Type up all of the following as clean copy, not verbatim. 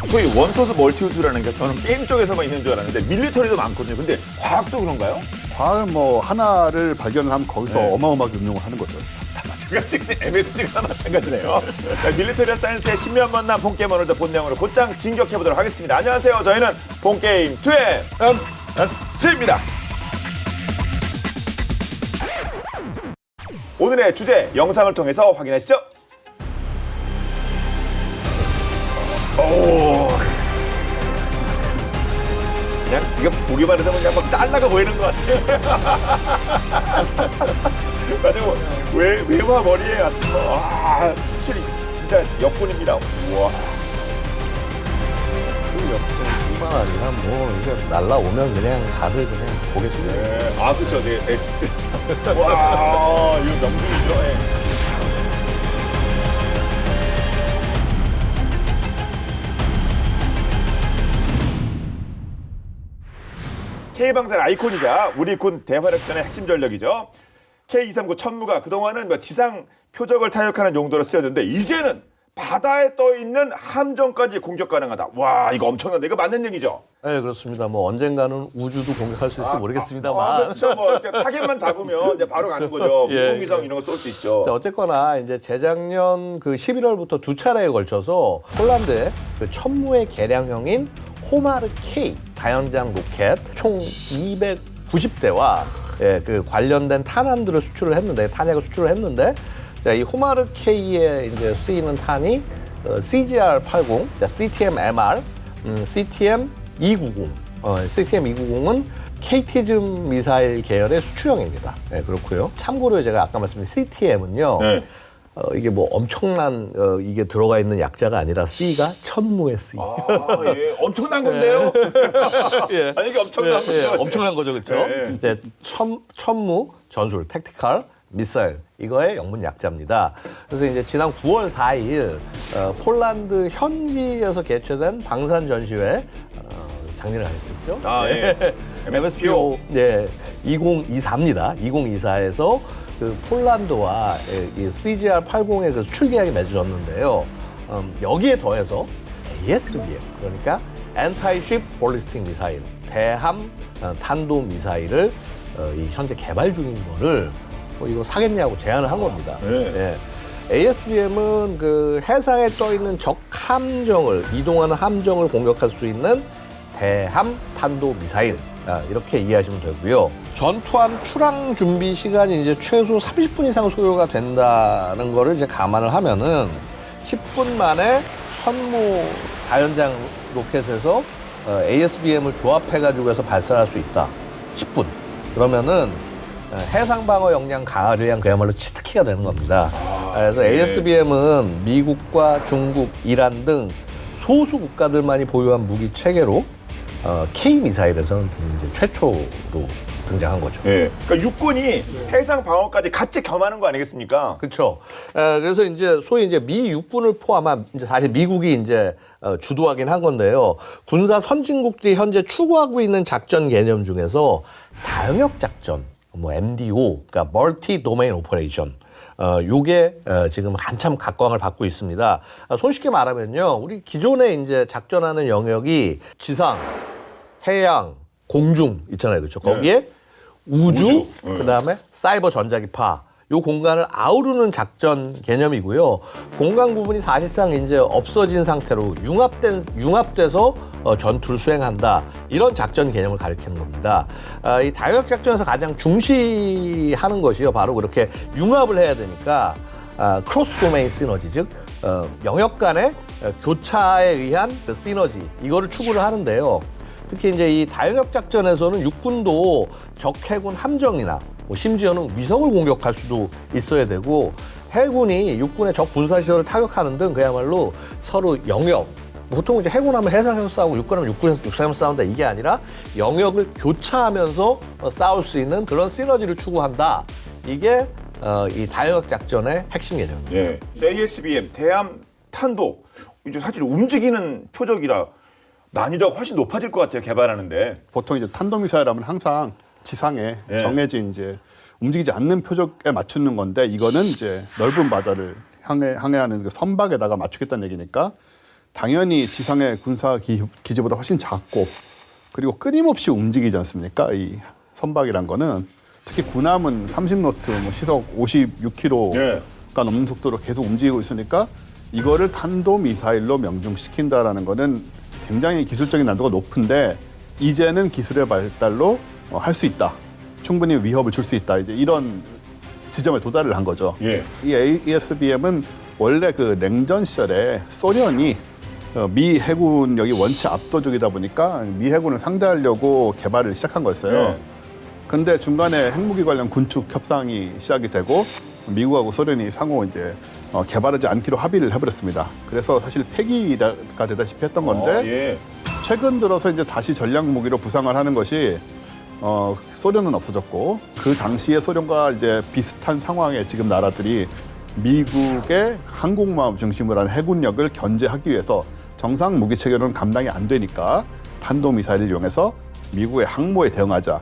소위 원소스 멀티우스라는 게 저는 게임 쪽에서만 있는 줄 알았는데 밀리터리도 많거든요. 근데 과학도 그런가요? 과학은 뭐 하나를 발견하면 거기서 네. 어마어마하게 응용을 하는 거죠. 다 마찬가지, MSG가 마찬가지네요. 자, 밀리터리 사이언스의 신명 만남 본게임 오늘도 본능으로 곧장 진격해보도록 하겠습니다. 안녕하세요. 저희는 본게임 2MSG입니다. 오늘의 주제 영상을 통해서 확인하시죠. 오, 그냥 이거 보기만 해도 그냥 막 달러가 보이는 것 같아요. 가지고 외화 머리에 같은 거, 와, 수출이 진짜 역분입니다. 우와. 뿐만 아니라 뭐 이게 날라오면 그냥 다들 그냥 고개 숙여요. 네. 아, 그렇죠. 네. 네. 와, 이거 명중이죠. 네. K방사의 아이콘이자 우리 군 대활약전의 핵심 전력이죠. K239 천무가 그동안은 뭐 지상 표적을 타격하는 용도로 쓰였는데 이제는 바다에 떠 있는 함정까지 공격 가능하다. 와, 이거 엄청난데 이거 맞는 얘기죠? 네, 그렇습니다. 뭐 언젠가는 우주도 공격할 수 있을지 모르겠습니다만. 그렇죠. 뭐 이렇게 타겟만 잡으면 이제 바로 가는 거죠. 예. 무공위성 이런 거 쏠 수 있죠. 자, 어쨌거나 이제 재작년 그 11월부터 두 차례에 걸쳐서 폴란드의 그 천무의 개량형인 호마르 K 다연장 로켓 총 290대와 예, 그 관련된 탄환들을 수출을 했는데 탄약을 수출을 했는데 자, 이 호마르 K에 이제 쓰이는 탄이 CGR-80, 자, CTM-MR, CTM-290. CTM-290은 KT즘 미사일 계열의 수출형입니다. 네, 그렇고요. 참고로 제가 아까 말씀드린 CTM은요. 네. 이게 뭐 엄청난 이게 들어가 있는 약자가 아니라 C가 천무의 C. 아, 예. 엄청난 건데요? 예. 아니, 이게 엄청난 거죠. 예, 엄청난 거죠, 그렇죠? 예. 이제 천무 전술 택티컬 미사일 이거의 영문 약자입니다. 그래서 이제 지난 9월 4일 폴란드 현지에서 개최된 방산 전시회 장려를 했었죠. 아, 예. MSPO. 네, 2024입니다. 2024에서 그 폴란드와 이 CGR-80의 그 수출 계약이 맺어졌는데요. 여기에 더해서 ASBM, 그러니까 Anti-Ship Ballistic Missile, 대함 탄도 미사일을 이 현재 개발 중인 거를 이거 사겠냐고 제안을 한 겁니다. 네. 예. ASBM은 그 해상에 떠 있는 적 함정을 이동하는 함정을 공격할 수 있는 대함 탄도 미사일. 이렇게 이해하시면 되고요. 전투함 출항 준비 시간이 이제 최소 30분 이상 소요가 된다는 거를 이제 감안을 하면은 10분 만에 천무 다연장 로켓에서 ASBM을 조합해가지고 해서 발사할 수 있다. 10분. 그러면은 해상 방어 역량 강화를 위한 그야말로 치트키가 되는 겁니다. 그래서 ASBM은 미국과 중국, 이란 등 소수 국가들만이 보유한 무기 체계로 K 미사일에서는 이제 최초로 등장한 거죠. 예. 그러니까 육군이 해상 방어까지 같이 겸하는 거 아니겠습니까? 그렇죠. 그래서 이제 소위 이제 미 육군을 포함한 이제 사실 미국이 이제 주도하긴 한 건데요. 군사 선진국들이 현재 추구하고 있는 작전 개념 중에서 다영역 작전, 뭐 MDO, 그러니까 멀티 도메인 오퍼레이션. 요게 지금 한참 각광을 받고 있습니다. 손쉽게 말하면요, 우리 기존에 이제 작전하는 영역이 지상, 해양, 공중 있잖아요, 그렇죠? 거기에 우주. 그다음에 사이버 전자기파. 요 공간을 아우르는 작전 개념이고요. 공간 부분이 사실상 이제 없어진 상태로 융합돼서 전투를 수행한다. 이런 작전 개념을 가리키는 겁니다. 이 다영역 작전에서 가장 중시하는 것이요. 바로 그렇게 융합을 해야 되니까 크로스 도메인 시너지, 즉 영역 간의 교차에 의한 그 시너지 이거를 추구를 하는데요. 특히 이제 이 다영역 작전에서는 육군도 적 해군 함정이나 뭐 심지어는 위성을 공격할 수도 있어야 되고 해군이 육군의 적 군사시설을 타격하는 등 그야말로 서로 영역, 보통 이제 해군하면 해상에서 싸우고 육군하면 육상에서 싸운다 이게 아니라 영역을 교차하면서 싸울 수 있는 그런 시너지를 추구한다. 이게 이 다영역 작전의 핵심 개념입니다. 예. ASBM 대함 탄도 이제 사실 움직이는 표적이라 난이도가 훨씬 높아질 것 같아요, 개발하는데. 보통 이제 탄도미사일 하면 항상 지상에 예. 정해진 이제 움직이지 않는 표적에 맞추는 건데 이거는 이제 넓은 바다를 항해하는 그 선박에다가 맞추겠다는 얘기니까 당연히 지상의 군사 기지보다 훨씬 작고 그리고 끊임없이 움직이지 않습니까? 이 선박이란 거는 특히 군함은 30노트, 뭐 시속 56km가 예. 넘는 속도로 계속 움직이고 있으니까 이거를 탄도미사일로 명중시킨다라는 거는 굉장히 기술적인 난도가 높은데 이제는 기술의 발달로 할 수 있다. 충분히 위협을 줄 수 있다. 이제 이런 지점에 도달을 한 거죠. 예. 이 ASBM은 원래 그 냉전 시절에 소련이 미 해군력이 원체 압도적이다 보니까 미 해군을 상대하려고 개발을 시작한 거였어요. 예. 근데 중간에 핵무기 관련 군축 협상이 시작이 되고 미국하고 소련이 상호 이제 개발하지 않기로 합의를 해버렸습니다. 그래서 사실 폐기가 되다시피 했던 건데 예. 최근 들어서 이제 다시 전략 무기로 부상을 하는 것이 소련은 없어졌고 그 당시에 소련과 이제 비슷한 상황의 지금 나라들이 미국의 항공모함 중심으로 한 해군력을 견제하기 위해서 정상 무기 체계로는 감당이 안 되니까 탄도미사일을 이용해서 미국의 항모에 대응하자.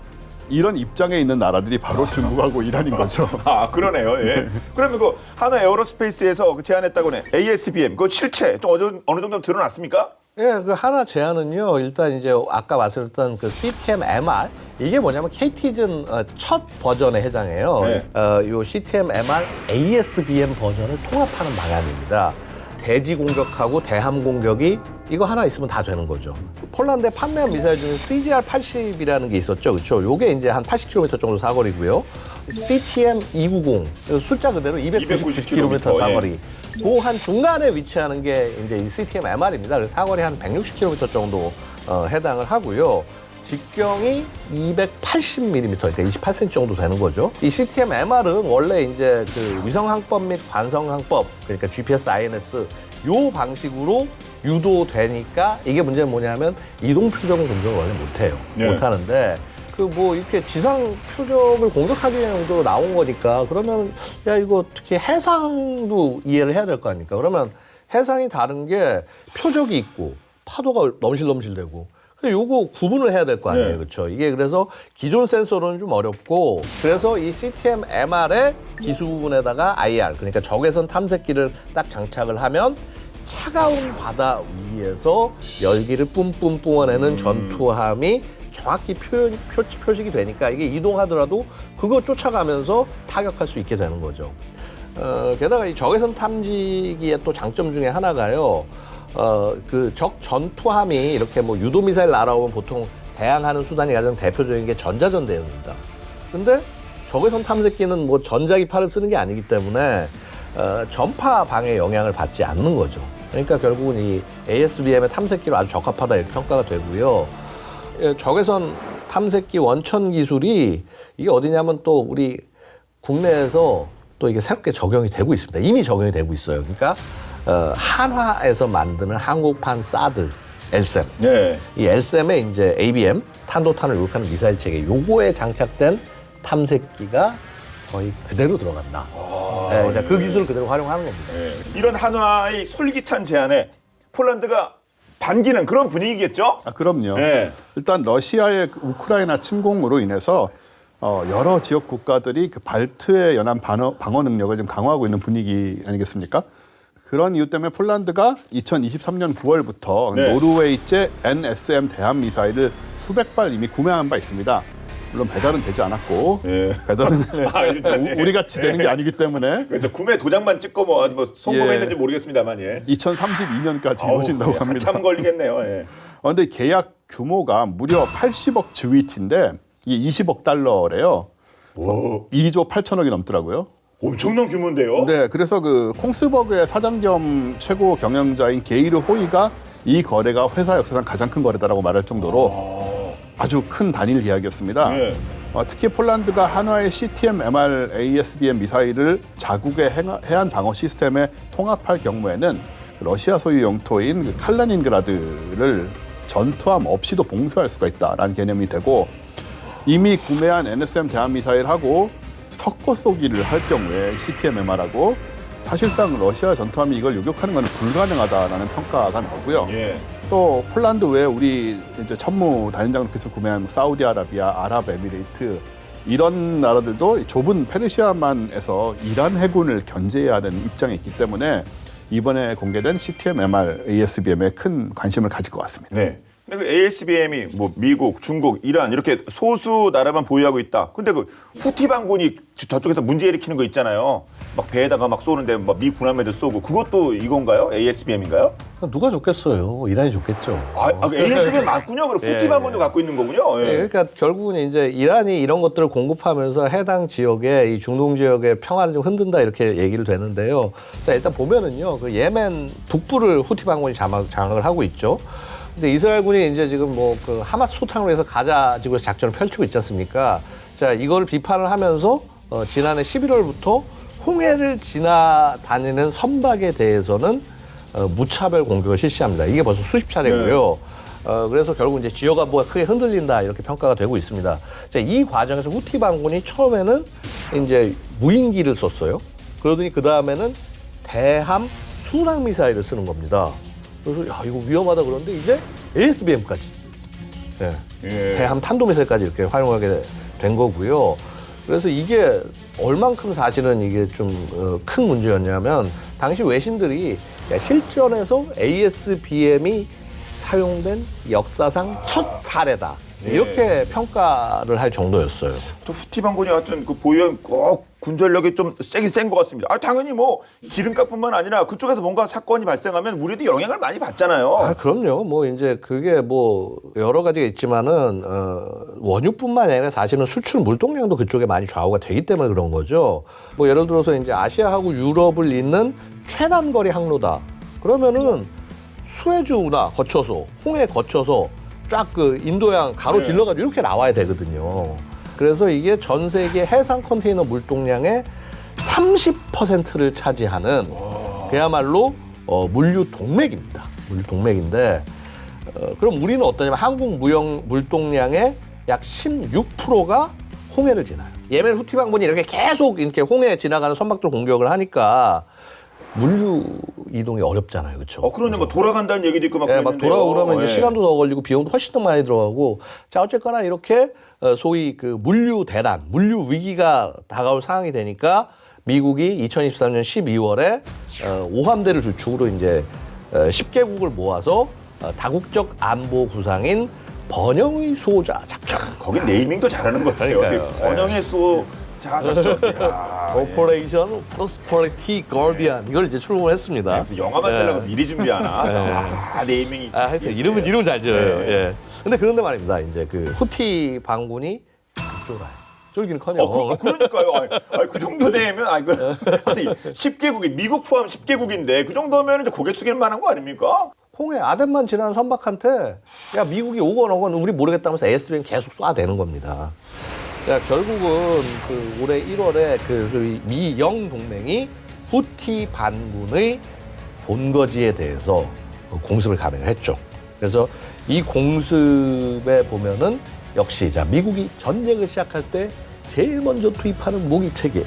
이런 입장에 있는 나라들이 바로 중국하고 이란인 거죠. 아, 그러네요. 예. 그러면 그 하나 에어로스페이스에서 그 제안했다고 는 ASBM 그 실체 또 어느 정도 드러났습니까? 예, 그 하나 제안은요. 일단 이제 아까 말씀드렸던 그 CTM MR 이게 뭐냐면 KT즌 첫 버전에 해당해요. 네. 요 CTM MR ASBM 버전을 통합하는 방안입니다. 대지 공격하고 대함 공격이 이거 하나 있으면 다 되는 거죠. 폴란드에 판매한 미사일 중에 CGR-80이라는 게 있었죠. 그렇죠? 요게 이제 한 80km 정도 사거리고요. CTM-290 숫자 그대로 299km 사거리. 그 한 중간에 위치하는 게 이제 이 CTM-MR입니다. 그래서 사거리 한 160km 정도 해당을 하고요. 직경이 280mm, 그러니까 28cm 정도 되는 거죠. 이 CTM-MR은 원래 이제 그 위성항법 및 관성항법, 그러니까 GPS, INS 요 방식으로 유도되니까 이게 문제는 뭐냐면 이동 표적은 공격을 원래 못해요. 네. 못하는데 그 뭐 이렇게 지상 표적을 공격하기 정도로 나온 거니까 그러면 야 이거 특히 해상도 이해를 해야 될 거 아닙니까? 그러면 해상이 다른 게 표적이 있고 파도가 넘실넘실되고 요거 구분을 해야 될 거 아니에요. 네. 그렇죠? 이게 그래서 기존 센서로는 좀 어렵고 그래서 이 CTM MR의 기수 부분에다가 IR 그러니까 적외선 탐색기를 딱 장착을 하면 차가운 바다 위에서 열기를 뿜뿜 뿜어내는 전투함이 정확히 표식이 되니까 이게 이동하더라도 그거 쫓아가면서 타격할 수 있게 되는 거죠. 게다가 이 적외선 탐지기의 또 장점 중에 하나가요. 그 적 전투함이 이렇게 뭐 유도미사일 날아오면 보통 대항하는 수단이 가장 대표적인 게 전자전대용입니다. 근데 적외선 탐색기는 뭐 전자기파를 쓰는 게 아니기 때문에 전파 방해 영향을 받지 않는 거죠. 그러니까 결국은 이 ASBM의 탐색기로 아주 적합하다 이렇게 평가가 되고요. 적외선 탐색기 원천 기술이 이게 어디냐면 또 우리 국내에서 또 이게 새롭게 적용이 되고 있습니다. 이미 적용이 되고 있어요. 그러니까 한화에서 만드는 한국판 사드 LSAM. 네. 이 LSAM에 이제 ABM 탄도탄을 요격하는 미사일 체계 요거에 장착된 탐색기가 거의 그대로 들어간다. 네, 그 기술을 그대로 활용하는 겁니다. 네. 이런 한화의 솔깃한 제안에 폴란드가 반기는 그런 분위기겠죠? 아, 그럼요. 네. 일단 러시아의 우크라이나 침공으로 인해서 여러 지역 국가들이 그 발트의 연안 방어 능력을 좀 강화하고 있는 분위기 아니겠습니까? 그런 이유 때문에 폴란드가 2023년 9월부터 네. 노르웨이제 NSM 대함 미사일을 수백 발 이미 구매한 바 있습니다. 물론 배달은 되지 않았고 네. 배달은 아, 일단, 예. 우리 같이 되는 게 아니기 때문에 그렇죠. 구매 도장만 찍고 뭐 성공했는지 예. 모르겠습니다만 예. 2032년까지 이루어진다고 합니다. 참 걸리겠네요. 예. 그런데 계약 규모가 무려 80억 GWT인데 이게 20억 달러래요. 오, 2조 8천억이 넘더라고요. 엄청난 규모인데요. 네, 그래서 그 콩스버그의 사장 겸 최고 경영자인 게이르 호이가 이 거래가 회사 역사상 가장 큰 거래다라고 말할 정도로 아주 큰 단일 계약이었습니다. 네. 특히 폴란드가 한화의 CTM, MR, ASBM 미사일을 자국의 해안 방어 시스템에 통합할 경우에는 러시아 소유 영토인 그 칼라닌그라드를 전투함 없이도 봉쇄할 수가 있다라는 개념이 되고 이미 구매한 NSM 대함 미사일하고 섞어 쏘기를 할 경우에 CTM, MR하고 사실상 러시아 전투함이 이걸 요격하는 건 불가능하다라는 평가가 나오고요. 예. 또 폴란드 외에 우리 이제 천무 단연장 로켓을 구매한 사우디아라비아, 아랍에미레이트 이런 나라들도 좁은 페르시아만에서 이란 해군을 견제해야 하는 입장에 있기 때문에 이번에 공개된 CTM-MR ASBM에 큰 관심을 가질 것 같습니다. 네. 근데 그 ASBM이 뭐 미국, 중국, 이란 이렇게 소수 나라만 보유하고 있다. 근데 그 후티 반군이 저쪽에서 문제 일으키는 거 있잖아요. 막 배에다가 막 쏘는데 막 미 군함에도 쏘고 그것도 이건가요? ASBM인가요? 누가 좋겠어요? 이란이 좋겠죠. ASBM 맞군요. 그럼 후티 반군도 갖고 있는 거군요. 예. 네, 그러니까 결국은 이제 이란이 이런 것들을 공급하면서 해당 지역의 이 중동 지역의 평화를 좀 흔든다 이렇게 얘기를 되는데요. 자, 일단 보면은요, 그 예멘 북부를 후티 반군이 장악을 하고 있죠. 근데 이스라엘군이 이제 지금 뭐 그 하마스 소탕으로 해서 가자 지구에서 작전을 펼치고 있지 않습니까? 자, 이거를 비판을 하면서 지난해 11월부터 홍해를 지나다니는 선박에 대해서는 무차별 공격을 실시합니다. 이게 벌써 수십 차례고요. 그래서 결국 이제 지역 안보가 크게 흔들린다 이렇게 평가가 되고 있습니다. 자, 이 과정에서 후티 반군이 처음에는 이제 무인기를 썼어요. 그러더니 그 다음에는 대함 순항 미사일을 쓰는 겁니다. 그래서 야 이거 위험하다 그러는데 이제 ASBM까지, 예. 대함 탄도미사일까지 이렇게 활용하게 된 거고요. 그래서 이게 얼만큼 사실은 이게 좀 큰 문제였냐면 당시 외신들이 실전에서 ASBM이 사용된 역사상 첫 사례다. 이렇게 평가를 할 정도였어요. 또 후티 반군이 하여튼 그 보유한 꼭 군전력이 좀 세긴 센 것 같습니다. 당연히 뭐 기름값뿐만 아니라 그쪽에서 뭔가 사건이 발생하면 우리도 영향을 많이 받잖아요. 그럼요. 뭐 이제 그게 뭐 여러 가지가 있지만은 원유뿐만 아니라 사실은 수출 물동량도 그쪽에 많이 좌우가 되기 때문에 그런 거죠. 뭐 예를 들어서 이제 아시아하고 유럽을 잇는 최단거리 항로다. 그러면은 수에즈운하 거쳐서 홍해 거쳐서 쫙 그 인도양 가로질러가지고 이렇게 나와야 되거든요. 그래서 이게 전 세계 해상 컨테이너 물동량의 30%를 차지하는 그야말로 물류 동맥입니다. 물류 동맥인데 그럼 우리는 어떠냐면 한국 무역 물동량의 약 16%가 홍해를 지나요. 예멘 후티 반군이 이렇게 계속 이렇게 홍해 지나가는 선박들 공격을 하니까 물류 이동이 어렵잖아요, 그렇죠? 그러네, 뭐 돌아간다는 얘기도 있고 막 네, 막 그랬는데요. 돌아오고 그러면 이제 시간도 더 걸리고 비용도 훨씬 더 많이 들어가고 자 어쨌거나 이렇게 소위 그 물류 대란, 물류 위기가 다가올 상황이 되니까 미국이 2023년 12월에 오함대를 주축으로 이제 10개국을 모아서 다국적 안보 구상인 번영의 수호자 작전. 거긴 네이밍도 잘하는 것 같아요. 그러니까요. 번영의 수호 작전. 오퍼레이션 프로스퍼리티 가디언 이걸 이제 출범을 했습니다. 그래서 영화 만들려고 미리 준비하나? 네이밍이. 하여튼 이름은 잘 지어요. 예. 근데 그런데 말입니다. 이제 그 후티 반군이 쫄아요. 쫄기는커녕. 그러니까요. 그 정도 되면 아니 10개국이 미국 포함 10개국인데 그 정도면 이제 고개 숙일 만한 거 아닙니까? 홍해 아덴만 지나는 선박한테 야 미국이 오건 우리 모르겠다면서 ASBM 계속 쏴대는 겁니다. 자, 결국은 그 올해 1월에 그 소위 미영 동맹이 후티 반군의 본거지에 대해서 공습을 감행을 했죠. 그래서 이 공습에 보면은 역시 자 미국이 전쟁을 시작할 때 제일 먼저 투입하는 무기 체계.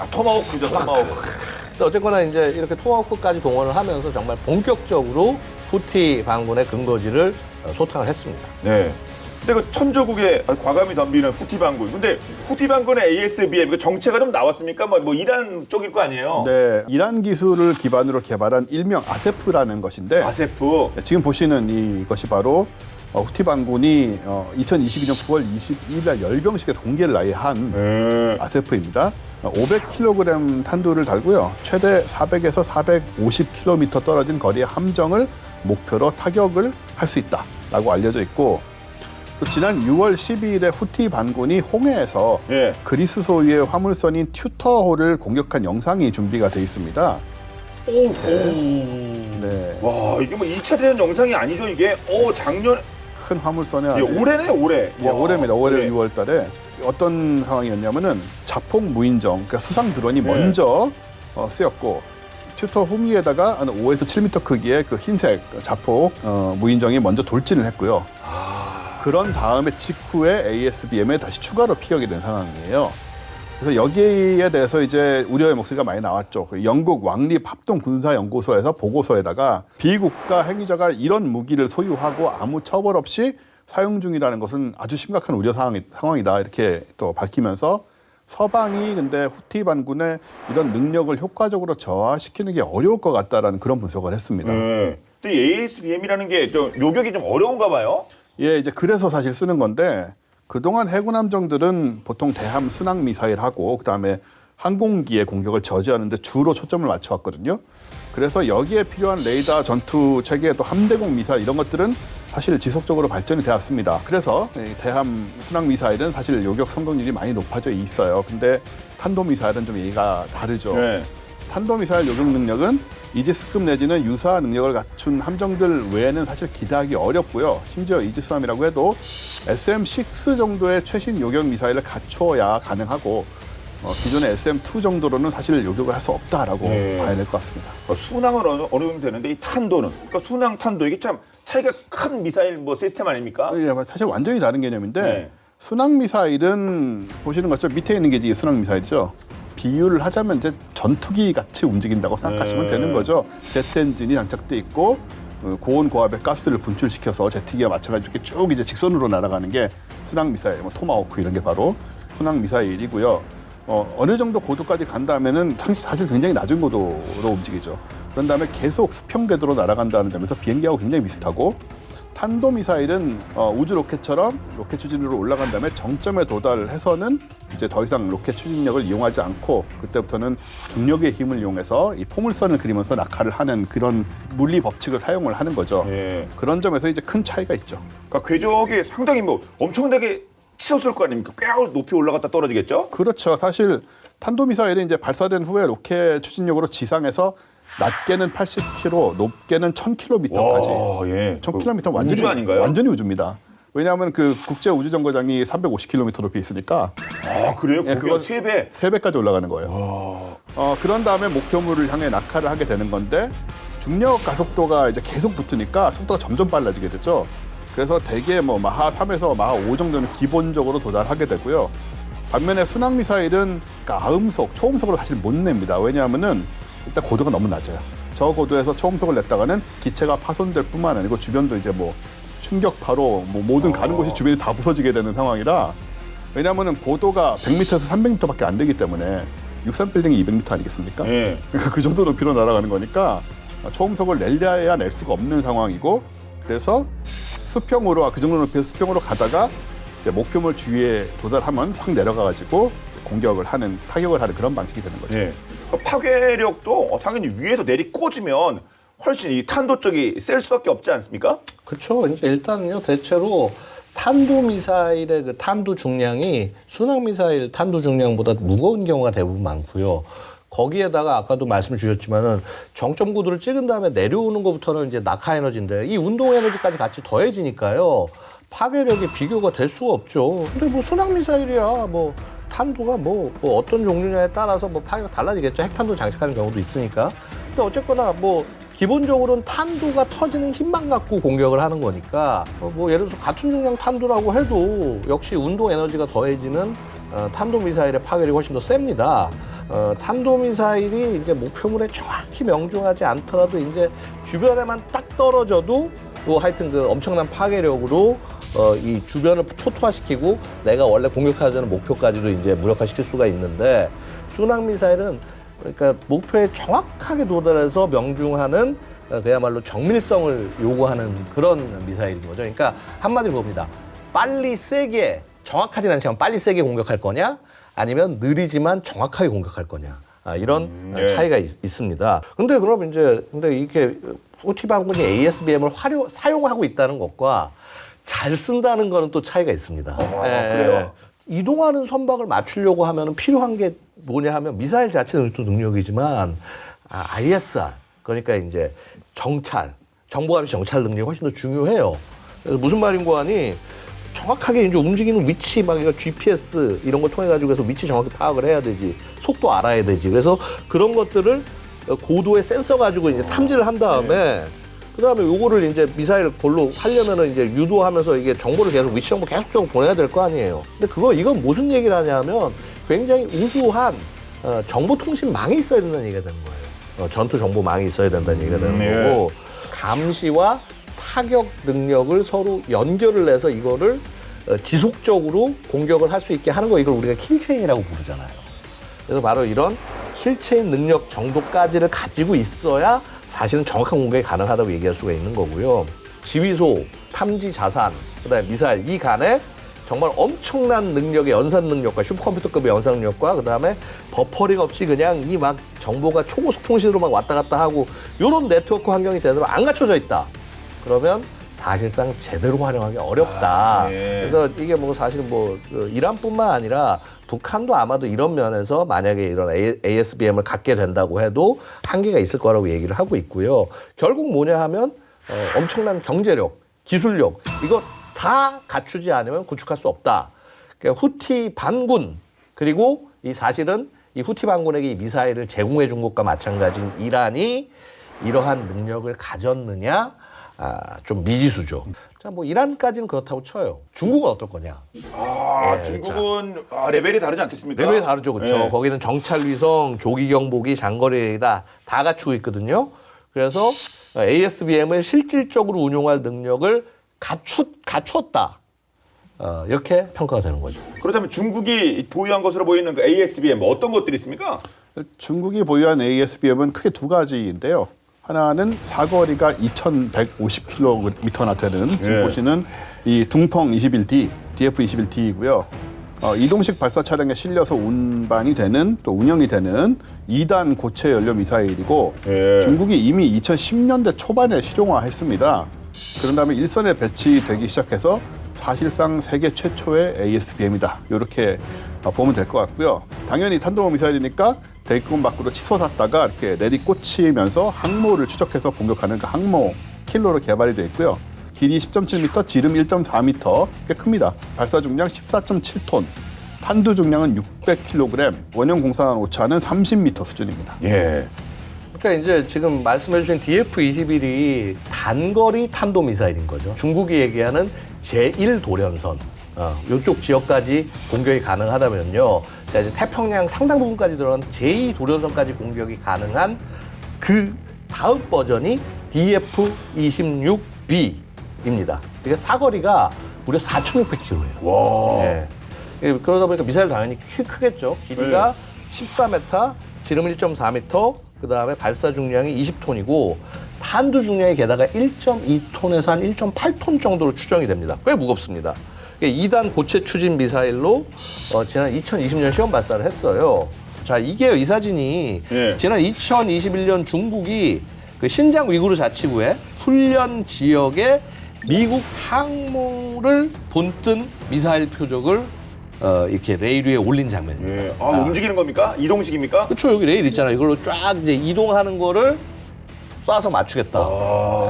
토마호크죠, 토마호크. 어쨌거나 이제 이렇게 토마호크까지 동원을 하면서 정말 본격적으로 후티 반군의 근거지를 소탕을 했습니다. 네. 근데 그 천조국에 과감히 덤비는 후티 반군. 근데 후티 반군의 ASBM 그 정체가 좀 나왔습니까? 뭐 이란 쪽일 거 아니에요? 네, 이란 기술을 기반으로 개발한 일명 아세프라는 것인데 아세프. 지금 보시는 이것이 바로 후티 반군이 2022년 9월 22일 날 열병식에서 공개를 아예 한 아세프입니다. 500kg 탄두를 달고요. 최대 400에서 450km 떨어진 거리의 함정을 목표로 타격을 할 수 있다라고 알려져 있고 또 지난 6월 12일에 후티 반군이 홍해에서 그리스 소유의 화물선인 튜터호를 공격한 영상이 준비가 돼 있습니다. 네. 와, 이게 뭐 2차 대전 영상이 아니죠, 이게? 작년 큰 화물선에 안에 올해네, 올해. 예, 올해입니다. 올해 6월 달에 어떤 상황이었냐면은 자폭 무인정, 그러니까 수상 드론이 먼저 쓰였고 튜터 후미에다가 한 5에서 7m 크기의 그 흰색 자폭 무인정이 먼저 돌진을 했고요. 그런 다음에 직후에 ASBM에 다시 추가로 피격이 된 상황이에요. 그래서 여기에 대해서 이제 우려의 목소리가 많이 나왔죠. 그 영국 왕립 합동군사연구소에서 보고서에다가 비국가 행위자가 이런 무기를 소유하고 아무 처벌 없이 사용 중이라는 것은 아주 심각한 우려 상황이다 이렇게 또 밝히면서 서방이 근데 후티 반군의 이런 능력을 효과적으로 저하시키는 게 어려울 것 같다라는 그런 분석을 했습니다. 또 ASBM이라는 게 좀 요격이 좀 어려운가 봐요. 예, 이제 그래서 사실 쓰는 건데 그동안 해군 함정들은 보통 대함 순항 미사일하고 그다음에 항공기의 공격을 저지하는데 주로 초점을 맞춰왔거든요. 그래서 여기에 필요한 레이더 전투 체계 또 함대공 미사일 이런 것들은 사실 지속적으로 발전이 되었습니다. 그래서 이 대함 순항 미사일은 사실 요격 성공률이 많이 높아져 있어요. 근데 탄도 미사일은 좀 얘기가 다르죠. 네. 탄도 미사일 요격 능력은 이지스급 내지는 유사한 능력을 갖춘 함정들 외에는 사실 기대하기 어렵고요. 심지어 이지스함이라고 해도 SM-6 정도의 최신 요격 미사일을 갖추어야 가능하고 기존의 SM-2 정도로는 사실 요격을 할 수 없다라고 봐야 될 것 같습니다. 순항은 어느 정도 되는데 이 탄도는 그러니까 순항 탄도 이게 참 차이가 큰 미사일 뭐 시스템 아닙니까? 예, 사실 완전히 다른 개념인데 네. 순항 미사일은 보시는 것처럼 밑에 있는 게 이제 순항 미사일이죠. 비유를 하자면 이제 전투기 같이 움직인다고 생각하시면 되는 거죠. 제트 엔진이 장착돼 있고 고온 고압의 가스를 분출시켜서 제트기와 마찬가지로 이렇게 쭉 이제 직선으로 날아가는 게 순항 미사일, 뭐 토마호크 이런 게 바로 순항 미사일이고요. 어느 정도 고도까지 간다면은 사실 굉장히 낮은 고도로 움직이죠. 그런 다음에 계속 수평 궤도로 날아간다는 점에서 비행기하고 굉장히 비슷하고 탄도 미사일은 우주 로켓처럼 로켓 추진으로 올라간 다음에 정점에 도달해서는 이제 더 이상 로켓 추진력을 이용하지 않고 그때부터는 중력의 힘을 이용해서 이 포물선을 그리면서 낙하를 하는 그런 물리 법칙을 사용을 하는 거죠. 예. 그런 점에서 이제 큰 차이가 있죠. 그러니까 궤적이 상당히 뭐 엄청나게 치솟을 거 아닙니까? 꽤 높이 올라갔다 떨어지겠죠? 그렇죠. 사실 탄도 미사일이 이제 발사된 후에 로켓 추진력으로 지상에서 낮게는 80km, 높게는 1000km까지. 와, 예. 1000km 완전히 우주 아닌가요? 완전히 우주입니다. 왜냐하면 그 국제 우주 정거장이 350km 높이 있으니까 아, 그래요? 예, 그거 그건 3배. 3배까지 올라가는 거예요. 그런 다음에 목표물을 향해 낙하를 하게 되는 건데 중력 가속도가 이제 계속 붙으니까 속도가 점점 빨라지게 되죠. 그래서 대개 뭐 마하 3에서 마하 5 정도는 기본적으로 도달하게 되고요. 반면에 순항 미사일은 그러니까 아음속, 초음속으로 사실 못 냅니다. 왜냐하면은 일단 고도가 너무 낮아요. 저 고도에서 초음속을 냈다가는 기체가 파손될 뿐만 아니고 주변도 이제 뭐 충격파로 뭐 모든 가는 곳이 주변이 다 부서지게 되는 상황이라 왜냐하면은 고도가 100m에서 300m밖에 안 되기 때문에 63 빌딩이 200m 아니겠습니까? 예. 그 정도 높이로 날아가는 거니까 초음속을 내려야 낼 수가 없는 상황이고 그래서 수평으로 그 정도 높이에서 수평으로 가다가 이제 목표물 주위에 도달하면 확 내려가가지고 공격을 하는 타격을 하는 그런 방식이 되는 거죠. 예. 파괴력도 당연히 위에서 내리 꽂으면 훨씬 이 탄도 쪽이 셀 수밖에 없지 않습니까? 그렇죠. 이제 일단은요, 대체로 탄도 미사일의 그 탄두 중량이 순항 미사일 탄두 중량보다 무거운 경우가 대부분 많고요. 거기에다가 아까도 말씀 주셨지만은 정점 구도를 찍은 다음에 내려오는 것부터는 이제 낙하 에너지인데 이 운동 에너지까지 같이 더해지니까요. 파괴력이 비교가 될 수가 없죠. 근데 뭐 순항 미사일이야. 뭐 탄두가 뭐 어떤 종류냐에 따라서 뭐 파괴가 달라지겠죠. 핵탄두 장식하는 경우도 있으니까. 근데 어쨌거나 뭐 기본적으로는 탄두가 터지는 힘만 갖고 공격을 하는 거니까 뭐 예를 들어서 같은 중량 탄두라고 해도 역시 운동 에너지가 더해지는 탄도 미사일의 파괴력이 훨씬 더 셉니다. 탄도 미사일이 이제 목표물에 정확히 명중하지 않더라도 이제 주변에만 딱 떨어져도 뭐 하여튼 그 엄청난 파괴력으로 이 주변을 초토화시키고 내가 원래 공격하자는 목표까지도 이제 무력화시킬 수가 있는데 순항 미사일은 그러니까 목표에 정확하게 도달해서 명중하는 그야말로 정밀성을 요구하는 그런 미사일인 거죠. 그러니까 한마디로 봅니다. 빨리 세게 정확하진 않지만 빨리 세게 공격할 거냐 아니면 느리지만 정확하게 공격할 거냐 이런 차이가 있습니다. 근데 그럼 이제 이게 후티 반군이 ASBM을 사용하고 있다는 것과 잘 쓴다는 거는 또 차이가 있습니다. 그래요? 이동하는 선박을 맞추려고 하면 필요한 게 뭐냐 하면 미사일 자체는 또 능력이지만 ISR 그러니까 이제 정찰, 정보감시 정찰 능력이 훨씬 더 중요해요. 그래서 무슨 말인고 하니 정확하게 이제 움직이는 위치 막 이거 GPS 이런 걸 통해 가지고 해서 위치 정확히 파악을 해야 되지, 속도 알아야 되지. 그래서 그런 것들을 고도의 센서 가지고 이제 탐지를 한 다음에 그다음에 요거를 이제 미사일 골로 하려면은 이제 유도하면서 이게 정보를 계속 위치 정보 계속적으로 보내야 될 거 아니에요. 근데 이건 무슨 얘기를 하냐면 굉장히 우수한 정보통신망이 있어야 된다는 얘기가 되는 거예요. 전투 정보망이 있어야 된다는 얘기가 되는 거고 감시와 타격 능력을 서로 연결을 해서 이거를 지속적으로 공격을 할 수 있게 하는 거 이걸 우리가 킬체인이라고 부르잖아요. 그래서 바로 이런 킬체인 능력 정도까지를 가지고 있어야 사실은 정확한 공격이 가능하다고 얘기할 수가 있는 거고요. 지휘소, 탐지 자산, 그다음에 미사일 이 간에 정말 엄청난 능력의 연산 능력과 슈퍼컴퓨터급의 연산 능력과 그다음에 버퍼링 없이 그냥 이 막 정보가 초고속 통신으로 막 왔다 갔다 하고 이런 네트워크 환경이 제대로 안 갖춰져 있다. 그러면 사실상 제대로 활용하기 어렵다. 그래서 이게 뭐 사실 뭐 이란뿐만 아니라 북한도 아마도 이런 면에서 만약에 이런 ASBM을 갖게 된다고 해도 한계가 있을 거라고 얘기를 하고 있고요. 결국 뭐냐 하면 엄청난 경제력, 기술력 이거 다 갖추지 않으면 구축할 수 없다. 그러니까 후티 반군 그리고 이 사실은 이 후티 반군에게 이 미사일을 제공해 준 것과 마찬가지인 이란이 이러한 능력을 가졌느냐? 좀 미지수죠. 자, 뭐 이란까지는 그렇다고 쳐요. 중국은 어떨 거냐? 중국은 레벨이 다르지 않겠습니까? 레벨이 다르죠, 그렇죠. 네. 거기는 정찰 위성, 조기 경보기, 장거리 레이더 다 갖추고 있거든요. 그래서 ASBM을 실질적으로 운용할 능력을 갖추었다. 이렇게 평가가 되는 거죠. 그렇다면 중국이 보유한 것으로 보이는 그 ASBM 어떤 것들이 있습니까? 중국이 보유한 ASBM은 크게 두 가지인데요. 하나는 사거리가 2,150km나 되는 지금 보시는 이 둥펑 21D, DF-21D이고요. 이동식 발사 차량에 실려서 운반이 되는 또 운영이 되는 2단 고체 연료 미사일이고 중국이 이미 2010년대 초반에 실용화했습니다. 그런 다음에 일선에 배치되기 시작해서 사실상 세계 최초의 ASBM이다. 이렇게 보면 될 것 같고요. 당연히 탄도미사일이니까 대기권 밖으로 치솟았다가 이렇게 내리꽂히면서 항모를 추적해서 공격하는 그 항모 킬러로 개발이 되어 있고요. 길이 10.7m, 지름 1.4m, 꽤 큽니다. 발사 중량 14.7톤, 탄두 중량은 600kg, 원형 공산 오차는 30m 수준입니다. 예. 그러니까 이제 지금 말씀해 주신 DF-21이 단거리 탄도미사일인 거죠. 중국이 얘기하는 제1도련선. 이쪽 지역까지 공격이 가능하다면요. 자, 이제 태평양 상당 부분까지 들어간 제2도련선까지 공격이 가능한 그 다음 버전이 DF-26B입니다. 이게 사거리가 무려 4,600km예요. 와. 예. 그러다 보니까 미사일 당연히 크겠죠. 길이가 14m, 지름 1.4m, 그 다음에 발사 중량이 20톤이고 탄두 중량이 게다가 1.2톤에서 한 1.8톤 정도로 추정이 됩니다. 꽤 무겁습니다. 2단 고체 추진 미사일로 지난 2020년 시험 발사를 했어요. 자, 이게 이 사진이 지난 2021년 중국이 그 신장 위구르 자치구의 훈련 지역에 미국 항모를 본뜬 미사일 표적을 이렇게 레일 위에 올린 장면입니다. 움직이는 겁니까? 이동식입니까? 그렇죠. 여기 레일 있잖아요. 이걸로 쫙 이제 이동하는 거를 쏴서 맞추겠다.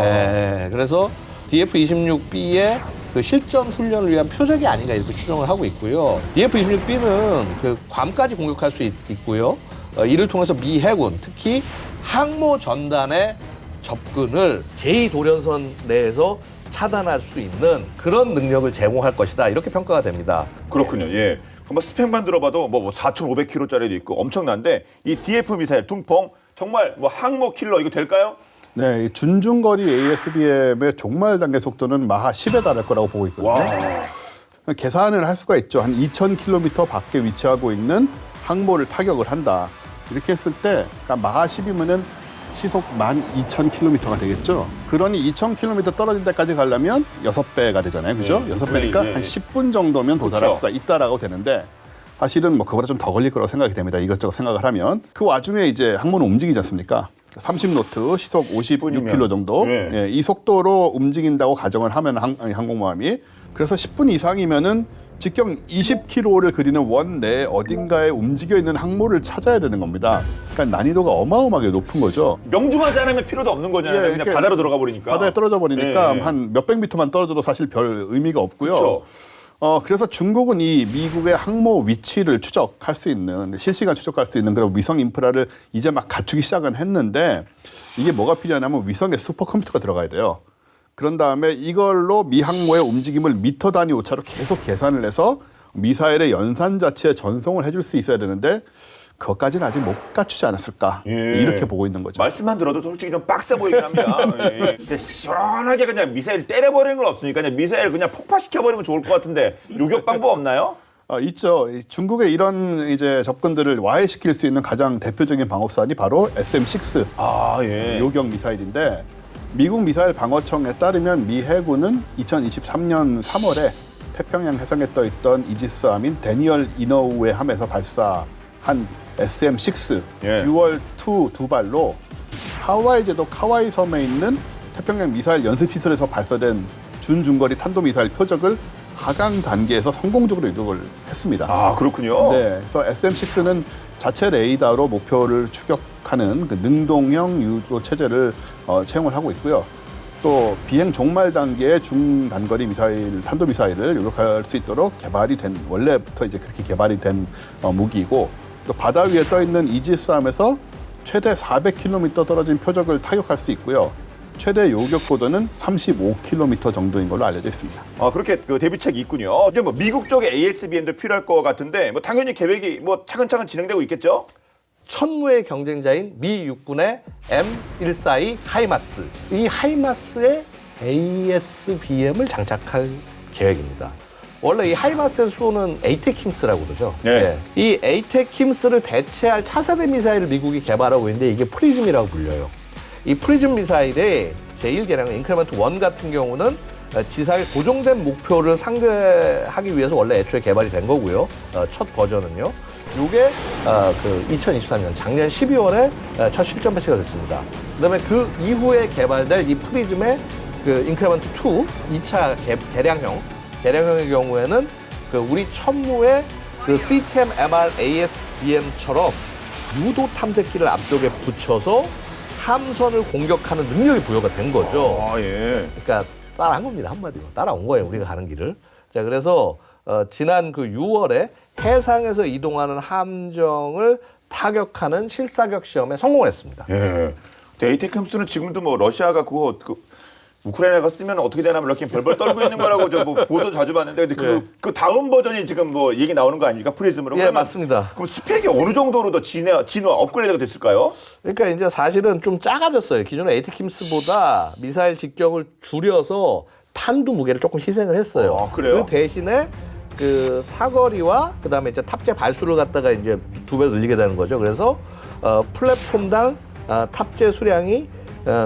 예, 그래서 DF-26B의 그 실전 훈련을 위한 표적이 아닌가 이렇게 추정을 하고 있고요. DF-26B는 그 괌까지 공격할 수 있고요. 이를 통해서 미 해군, 특히 항모 전단의 접근을 제2도련선 내에서 차단할 수 있는 그런 능력을 제공할 것이다. 이렇게 평가가 됩니다. 그렇군요. 예. 뭐 스펙만 들어봐도 뭐 4,500km짜리도 있고 엄청난데 이 DF 미사일 둥펑 정말 뭐 항모 킬러 이거 될까요? 네, 이 준중거리 ASBM의 종말 단계 속도는 마하 10에 달할 거라고 보고 있거든요. 계산을 할 수가 있죠. 한 2,000km 밖에 위치하고 있는 항모를 타격을 한다. 이렇게 했을 때 그러니까 마하 10이면은 시속 12,000km가 되겠죠. 그러니 2,000km 떨어진 데까지 가려면 6배가 되잖아요. 그죠? 6배니까 한 10분 정도면 도달할 그렇죠. 수가 있다라고 되는데 사실은 뭐 그거보다 좀 더 걸릴 거라고 생각이 됩니다. 이것저것 생각을 하면. 그 와중에 이제 항모는 움직이지 않습니까? 30노트, 시속 56km 정도. 예, 이 속도로 움직인다고 가정을 하면 항공모함이. 그래서 10분 이상이면은 직경 20km를 그리는 원 내 어딘가에 움직여 있는 항모를 찾아야 되는 겁니다. 그러니까 난이도가 어마어마하게 높은 거죠. 명중하지 않으면 필요도 없는 거잖아요. 그냥 그러니까 바다로 들어가 버리니까. 바다에 떨어져 버리니까 한 몇백 미터만 떨어져도 사실 별 의미가 없고요. 그렇죠. 그래서 중국은 이 미국의 항모 위치를 추적할 수 있는 실시간 추적할 수 있는 그런 위성 인프라를 이제 막 갖추기 시작은 했는데 이게 뭐가 필요하냐면 위성에 슈퍼컴퓨터가 들어가야 돼요. 그런 다음에 이걸로 미 항모의 움직임을 미터 단위 오차로 계속 계산을 해서 미사일의 연산 자체에 전송을 해줄 수 있어야 되는데 그것까지는 아직 못 갖추지 않았을까 예. 이렇게 보고 있는 거죠. 말씀만 들어도 솔직히 좀 빡세 보이긴 합니다. 예. 근데 시원하게 그냥 미사일 때려버리는 건 없으니까 그냥 미사일 그냥 폭파시켜버리면 좋을 것 같은데 요격 방법 없나요? 있죠. 중국의 이런 이제 접근들을 와해시킬 수 있는 가장 대표적인 방어수단이 바로 SM-6 아 예. 요격 미사일인데 미국 미사일 방어청에 따르면 미 해군은 2023년 3월에 태평양 해상에 떠 있던 이지스함인 데니얼 이너우의 함에서 발사한 SM-6 예. 듀얼2 두 발로 하와이 제도 카와이 섬에 있는 태평양 미사일 연습 시설에서 발사된 준중거리 탄도미사일 표적을 하강 단계에서 성공적으로 유격을 했습니다. 아 그렇군요. 네, 그래서 SM-6는 자체 레이더로 목표를 추격하는 그 능동형 유도 체제를 채용을 하고 있고요. 또 비행 종말 단계의 중단거리 미사일, 탄도미사일을 요격할 수 있도록 개발이 된 원래부터 이제 그렇게 개발이 된 무기이고 또 바다 위에 떠 있는 이지스함에서 최대 400km 떨어진 표적을 타격할 수 있고요. 최대 요격 고도는 35km 정도인 걸로 알려져 있습니다. 아 그렇게 그 대비책이 있군요. 이제 뭐 미국 쪽에 ASBM도 필요할 것 같은데 뭐 당연히 계획이 뭐 차근차근 진행되고 있겠죠? 천무의 경쟁자인 미 육군의 M142 하이마스. 이 하이마스에 ASBM을 장착할 계획입니다. 원래 이 하이마스의 수호는 에이테킴스라고 그러죠. 네. 이 에이테킴스를 대체할 차세대 미사일을 미국이 개발하고 있는데 이게 프리즘이라고 불려요. 이 프리즘 미사일의 제1개량 인크리먼트 1 같은 경우는 지상에 고정된 목표를 상대하기 위해서 원래 애초에 개발이 된 거고요. 첫 버전은요. 이게 그 2023년 작년 12월에 첫 실전 배치가 됐습니다. 그다음에 그 이후에 개발될 이 프리즘의 그 인크리먼트 2 2차 개량형의 경우에는 그 우리 천무의 그 CTM MR ASBM처럼 유도 탐색기를 앞쪽에 붙여서 함선을 공격하는 능력이 부여가 된 거죠. 아 예. 그러니까 따라한 겁니다. 한마디로. 따라온 거예요. 우리가 가는 길을. 자, 그래서 지난 그 6월에 해상에서 이동하는 함정을 타격하는 실사격 시험에 성공을 했습니다. 예. 에이테킴스는 지금도 뭐 러시아가 그거 우크라이나가 쓰면 어떻게 되나 이렇게 벌벌 떨고 있는 거라고 저 뭐 보도 자주 봤는데 근데 그 다음 버전이 지금 뭐 얘기 나오는 거 아닙니까? 프리즘으로. 예, 그러면 맞습니다. 그럼 스펙이 어느 정도로 더 진화 업그레이드가 됐을까요? 그러니까 이제 사실은 좀 작아졌어요. 기존의 에이테킴스보다 미사일 직경을 줄여서 탄두 무게를 조금 희생을 했어요. 아, 그래요? 그 대신에 그 사거리와 그다음에 이제 탑재 발수를 갖다가 이제 2배 늘리게 되는 거죠. 그래서 플랫폼당 탑재 수량이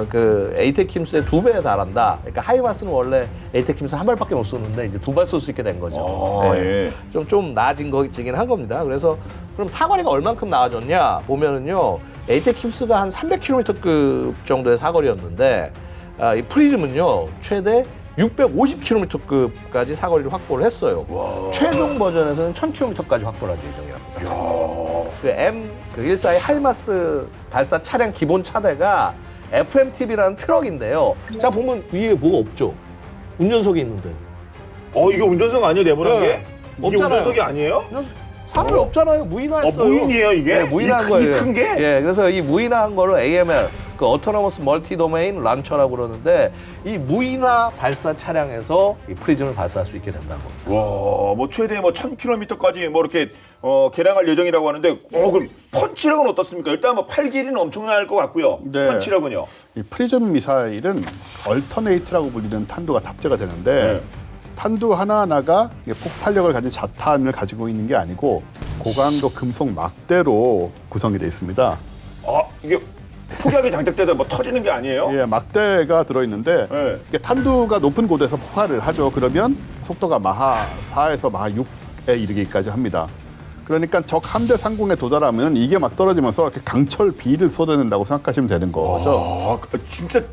그 에이테킴스의 2배에 달한다. 그러니까 하이마스는 원래 에이테킴스 한 발밖에 못 쏘는데 이제 2발 쏠 수 있게 된 거죠. 아, 예. 좀 나아진 거긴 한 겁니다. 그래서 그럼 사거리가 얼만큼 나아졌냐 보면은요, 에이테킴스가 한 300km급 정도의 사거리였는데 이 프리즘은요 최대 650km급까지 사거리를 확보를 했어요. 와. 최종 버전에서는 1000km까지 확보를 할 예정이랍니다. 그 142 하이마스 발사 차량 기본 차대가 FMTV라는 트럭인데요. 자, 보면 위에 뭐가 없죠? 운전석이 있는데. 이게 운전석 아니에요, 네모난 네. 게? 이게 없잖아요. 운전석이 아니에요? 사람이 없잖아요. 무인화했어요. 무인이에요, 이게? 네, 무인화한 거예요. 이 큰 게? 예, 그래서 이 무인화한 거를 AML, 그 어토노머스 멀티 도메인 란처라고 그러는데 이 무인화 발사 차량에서 이 프리즘을 발사할 수 있게 된다는 겁니다. 와, 뭐 최대 뭐 1000km까지 뭐 이렇게 개량할 예정이라고 하는데, 그럼 펀치력은 어떻습니까? 일단 뭐 팔 길이는 엄청날 것 같고요. 네. 펀치력은요? 이 프리즘 미사일은 얼터네이트라고 불리는 탄두가 탑재가 되는데 네. 탄두 하나하나가 이게 폭발력을 가진 자탄을 가지고 있는 게 아니고 고강도 금속 막대로 구성이 되어 있습니다. 이게 폭약이 장착돼도 뭐 터지는 게 아니에요? 예, 막대가 들어있는데 네. 이게 탄두가 높은 고도에서 폭발을 하죠. 그러면 속도가 마하 4에서 마하 6에 이르기까지 합니다. 그러니까 적 함대 상공에 도달하면 이게 막 떨어지면서 이렇게 강철 비를 쏟아낸다고 생각하시면 되는 거죠. 진짜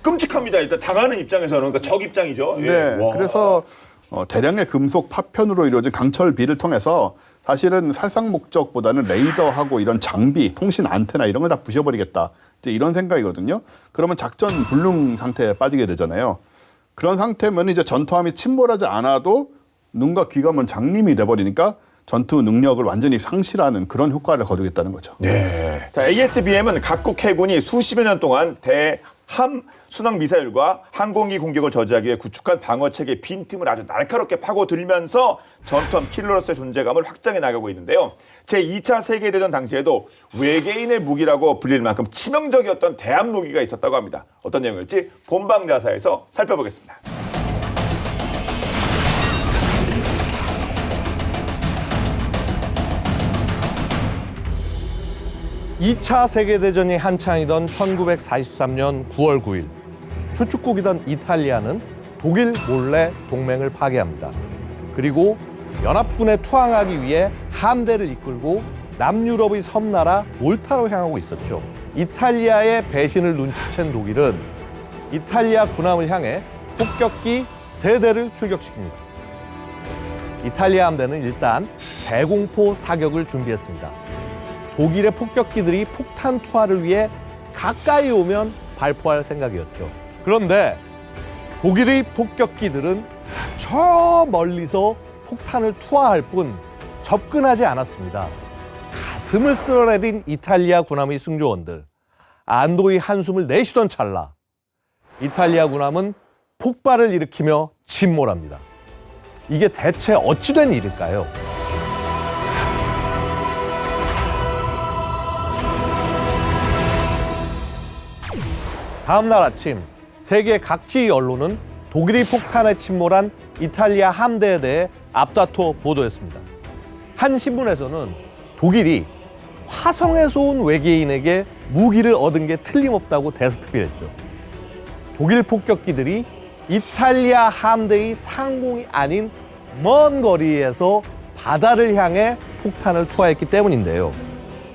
끔찍합니다. 일단 당하는 입장에서는 그러니까 적 입장이죠. 예. 네, 와. 그래서 대량의 금속 파편으로 이루어진 강철 비를 통해서 사실은 살상 목적보다는 레이더하고 이런 장비, 통신 안테나 이런 걸 다 부셔버리겠다. 이제 이런 생각이거든요. 그러면 작전 불능 상태에 빠지게 되잖아요. 그런 상태면 이제 전투함이 침몰하지 않아도 눈과 귀가 먼 장님이 돼버리니까 전투 능력을 완전히 상실하는 그런 효과를 거두겠다는 거죠. 네. 자, ASBM은 각국 해군이 수십여 년 동안 대함 순항 미사일과 항공기 공격을 저지하기 위해 구축한 방어 체계 빈틈을 아주 날카롭게 파고들면서 전투함 킬러로서의 존재감을 확장해 나가고 있는데요. 제2차 세계대전 당시에도 외계인의 무기라고 불릴 만큼 치명적이었던 대함 무기가 있었다고 합니다. 어떤 내용일지 본방자사에서 살펴보겠습니다. 2차 세계대전이 한창이던 1943년 9월 9일 주축국이던 이탈리아는 독일 몰래 동맹을 파괴합니다. 그리고 연합군에 투항하기 위해 함대를 이끌고 남유럽의 섬나라 몰타로 향하고 있었죠. 이탈리아의 배신을 눈치챈 독일은 이탈리아 군함을 향해 폭격기 3대를 출격시킵니다. 이탈리아 함대는 일단 대공포 사격을 준비했습니다. 독일의 폭격기들이 폭탄 투하를 위해 가까이 오면 발포할 생각이었죠. 그런데 독일의 폭격기들은 저 멀리서 폭탄을 투하할 뿐 접근하지 않았습니다. 가슴을 쓸어내린 이탈리아 군함의 승조원들, 안도의 한숨을 내쉬던 찰나 이탈리아 군함은 폭발을 일으키며 침몰합니다. 이게 대체 어찌 된 일일까요? 다음 날 아침 세계 각지의 언론은 독일이 폭탄에 침몰한 이탈리아 함대에 대해 앞다퉈 보도했습니다. 한 신문에서는 독일이 화성에서 온 외계인에게 무기를 얻은 게 틀림없다고 대스특필했죠. 독일 폭격기들이 이탈리아 함대의 상공이 아닌 먼 거리에서 바다를 향해 폭탄을 투하했기 때문인데요.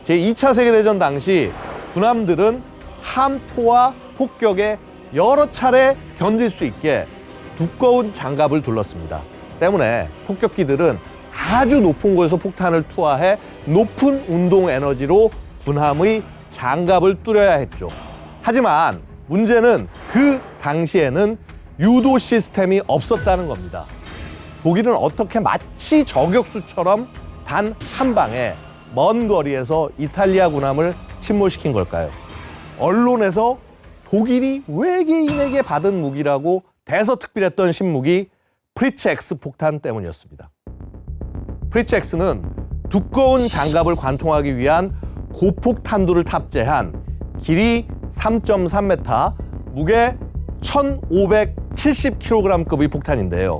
제2차 세계대전 당시 군함들은 함포와 폭격에 여러 차례 견딜 수 있게 두꺼운 장갑을 둘렀습니다. 때문에 폭격기들은 아주 높은 곳에서 폭탄을 투하해 높은 운동 에너지로 군함의 장갑을 뚫어야 했죠. 하지만 문제는 그 당시에는 유도 시스템이 없었다는 겁니다. 독일은 어떻게 마치 저격수처럼 단 한 방에 먼 거리에서 이탈리아 군함을 침몰시킨 걸까요? 언론에서 독일이 외계인에게 받은 무기라고 대서특필했던 신무기 프리츠 X 폭탄 때문이었습니다. 프리츠 X는 두꺼운 장갑을 관통하기 위한 고폭탄두를 탑재한 길이 3.3m, 무게 1,570kg급의 폭탄인데요.